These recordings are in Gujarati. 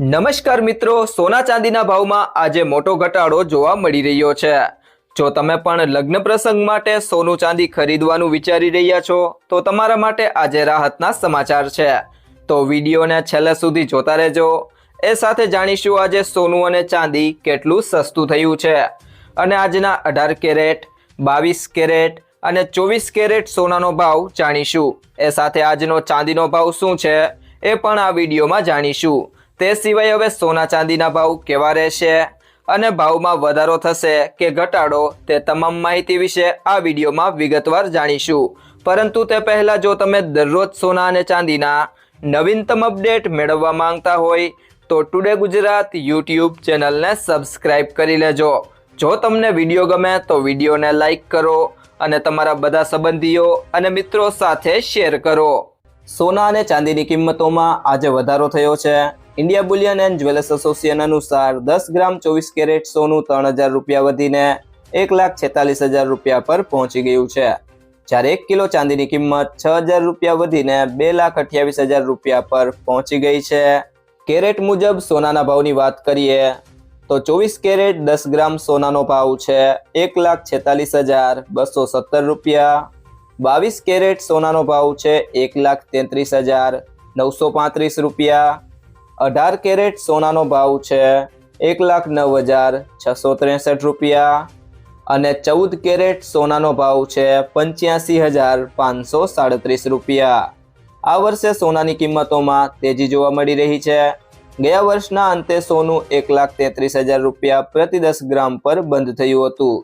નમસ્કાર મિત્રો, સોના ચાંદીના ભાવમાં આજે મોટો ઘટાડો જોવા મળી રહ્યો છે। જો તમે પણ લગ્ન પ્રસંગ માટે સોનું ચાંદી ખરીદવાનું વિચારી રહ્યા છો તો તમારા માટે આજે રાહતના સમાચાર છે। તો વિડીયોને છેલ્લે સુધી જોતા રહેજો। એ સાથે જાણીશું આજે સોનું અને ચાંદી કેટલું સસ્તું થયું છે અને આજના 18 કેરેટ, 22 કેરેટ અને 24 કેરેટ સોનાનો ભાવ જાણીશું। એ સાથે આજનો ચાંદીનો ભાવ શું છે એ પણ આ વિડીયોમાં જાણીશું। તે સિવાય હવે સોના ચાંદીના ભાવ કેવા રહેશે અને ભાવમાં વધારો થશે કે ઘટાડો તે તમામ માહિતી વિશે આ વિડીયોમાં વિગતવાર જાણીશું। પરંતુ તે પહેલા જો તમે દરરોજ સોના અને ચાંદીના નવીનતમ અપડેટ મેળવવા માંગતા હોય તો ટુડે ગુજરાત યુટ્યુબ ચેનલને સબસ્ક્રાઇબ કરી લેજો। જો તમને વિડીયો ગમે તો વિડીયોને લાઇક કરો અને તમારા બધા સંબંધીઓ અને મિત્રો સાથે શેર કરો। સોના અને ચાંદીની કિંમતોમાં આજે વધારો થયો છે। India Boolean and jewellers association अनुसार 10 ग्राम 24 कैरेट सोनू 3000 रुपया વધીને 1,46,000 रुपया पर पहुंची गયું છે। જ્યારે 1 કિલો ચાંદીની કિંમત 6000 રૂપિયા વધીને 2,28,000 રૂપિયા પર પહોંચી ગઈ છે। કેરેટ મુજબ સોનાના ભાવની વાત કરીએ તો 24 કેરેટ 10 ગ્રામ સોનાનો ભાવ છે 1,46,217 રૂપિયા। 22 કેરેટ સોનાનો ભાવ છે 1,33,935 રૂપિયા। 18 કેરેટ સોનાનો ભાવ છે 1,09,663 રૂપિયા અને 14 કેરેટ સોનાનો ભાવ છે 85,537 રૂપિયા। આ વર્ષે સોનાની કિંમતોમાં તેજી જોવા મળી રહી છે। ગયા વર્ષના અંતે સોનું 1,33,000 રૂપિયા પ્રતિ 10 ગ્રામ પર બંધ થયું હતું।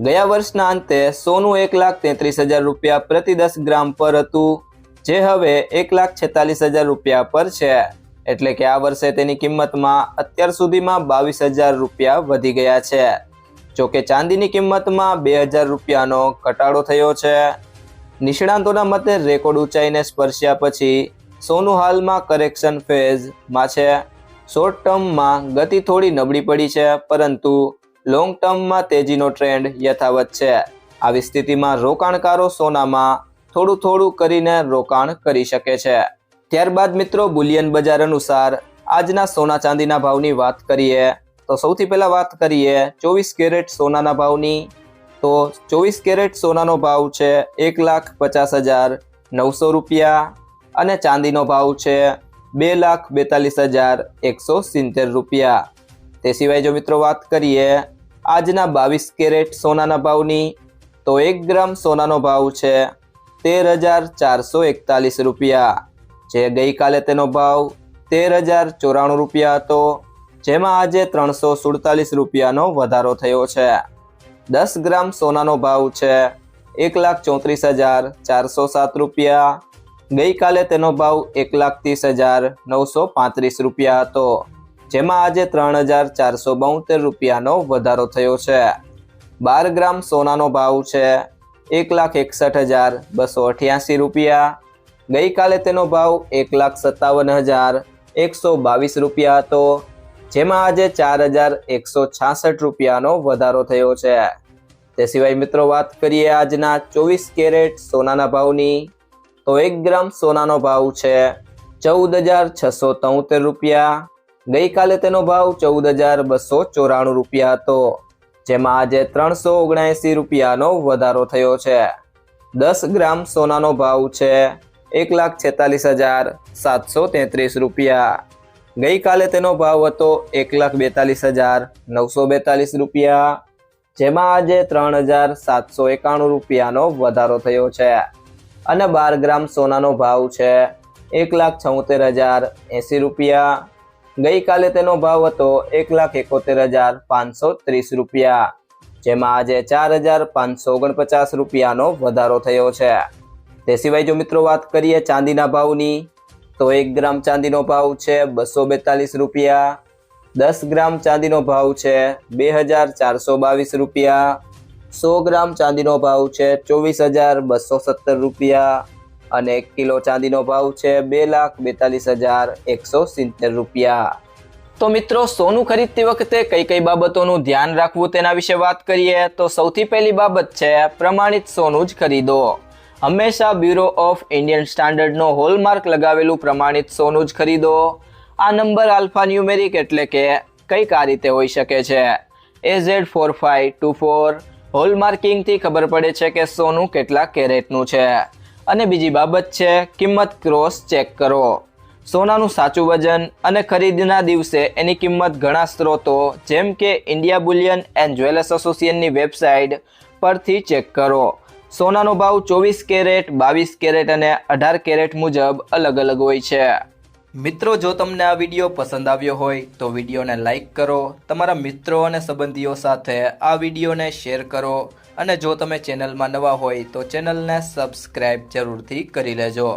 ગયા વર્ષના અંતે સોનું 1,33,000 રૂપિયા પ્રતિ 10 ગ્રામ પર હતું, જે હવે 1,46,000 રૂપિયા પર છે। એટલે કે આ વર્ષે તેની કિંમતમાં અત્યાર સુધીમાં 22,000 રૂપિયા વધી ગયા છે। જો કે ચાંદીની કિંમતમાં 2,000 રૂપિયાનો ઘટાડો થયો છે। નિષ્ણાંતોના મતે રેકોર્ડ ઊંચાઈને સ્પર્શ્યા પછી સોનું હાલમાં કરેક્શન ફેઝમાં છે। શોર્ટ ટર્મમાં ગતિ થોડી નબળી પડી છે, પરંતુ લોંગ ટર્મમાં તેજીનો ટ્રેન્ડ યથાવત છે। આવી સ્થિતિમાં રોકાણકારો સોનામાં થોડું કરીને રોકાણ કરી શકે છે। ત્યારબાદ મિત્રો બુલિયન બજાર અનુસાર આજના સોના ચાંદીના ભાવની વાત કરીએ તો સૌથી પહેલા વાત કરીએ 24 કેરેટ સોનાના ભાવની। તો 24 કેરેટ સોનાનો ભાવ છે 1,50,900 રૂપિયા અને ચાંદીનો ભાવ છે 2,42,170 રૂપિયા। તે સિવાય જો મિત્રો વાત કરીએ આજના 22 કેરેટ સોનાના ભાવની તો 1 ગ્રામ સોનાનો ભાવ છે 13,441 રૂપિયા, જે ગઈકાલે તેનો ભાવ 13,094 રૂપિયા હતો, જેમાં આજે 347 રૂપિયાનો વધારો થયો છે। 10 ગ્રામ સોનાનો ભાવ છે 1,34,407 રૂપિયા, ગઈકાલે તેનો ભાવ 1,30,935 રૂપિયા હતો, જેમાં આજે 3,472 રૂપિયાનો વધારો થયો છે। 12 ગ્રામ સોનાનો ભાવ છે 1,61,288 રૂપિયા, ગઈકાલે તેનો ભાવ 1,57,122 રૂપિયા હતો, જેમાં આજે 4,166 રૂપિયાનો વધારો થયો છે। તે સિવાય મિત્રો વાત કરીએ આજના 24 કેરેટ સોનાના ભાવની તો 1 ગ્રામ સોનાનો ભાવ છે 14,673 રૂપિયા, ગઈકાલે તેનો ભાવ 14,294 રૂપિયા હતો, જેમાં આજે 379 રૂપિયાનો વધારો થયો છે। 10 ગ્રામ સોનાનો ભાવ છે 1,46,733 રૂપિયા, ગઈકાલે તેનો ભાવ હતો 1,42,942 રૂપિયા, જેમાં આજે 3,791 રૂપિયાનો વધારો થયો છે। અને 12 ગ્રામ સોનાનો ભાવ છે 1,76,080 રૂપિયા, ગઈકાલે તેનો ભાવ હતો 1,71,530 રૂપિયા, જેમાં આજે 4,549 રૂપિયાનો વધારો થયો છે। તે સિવાય જો મિત્રો વાત કરીએ ચાંદીના ભાવની તો 1 ગ્રામ ચાંદીનો ભાવ છે 242 રૂપિયા, 10 ગ્રામ ચાંદીનો ભાવ છે 2,422 રૂપિયા, 100 ગ્રામ ચાંદીનો ભાવ છે 24,217 રૂપિયા અને 1 કિલો ચાંદીનો ભાવ છે 2,42,170 રૂપિયા। તો મિત્રો સોનું ખરીદતી વખતે કઈ બાબતોનું ધ્યાન રાખવું તેના વિશે વાત કરીએ તો સૌથી પહેલી બાબત છે પ્રમાણિત સોનું જ ખરીદો। હંમેશા બ્યુરો ઓફ ઇન્ડિયન સ્ટાન્ડર્ડનો હોલમાર્ક લગાવેલું પ્રમાણિત સોનું જ ખરીદો। આ નંબર આલ્ફા ન્યુમેરિક એટલે કે કંઈક આ રીતે હોઈ શકે છે. AZ4524 હોલમાર્કિંગથી ખબર પડે છે કે સોનું કેટલા કેરેટનું છે. અને બીજી બાબત છે કિંમત ક્રોસ ચેક કરો. સોનાનું સાચું વજન અને ખરીદના દિવસે એની કિંમત ઘણા સ્ત્રોતો જેમ કે ઇન્ડિયા બુલિયન એન્ડ જ્વેલર્સ એસોસિએશનની વેબસાઇટ પરથી ચેક કરો. સોનાનો ભાવ 24 કેરેટ, 22 કેરેટ અને 18 કેરેટ મુજબ અલગ અલગ હોય છે. મિત્રો, જો તમને આ વિડીયો પસંદ આવ્યો હોય તો વિડીયોને લાઈક કરો, તમારા મિત્રો અને સંબંધીઓ સાથે આ વિડીયોને શેર કરો અને જો તમે ચેનલમાં નવા હોય તો ચેનલને સબસ્ક્રાઈબ જરૂરથી કરી લેજો.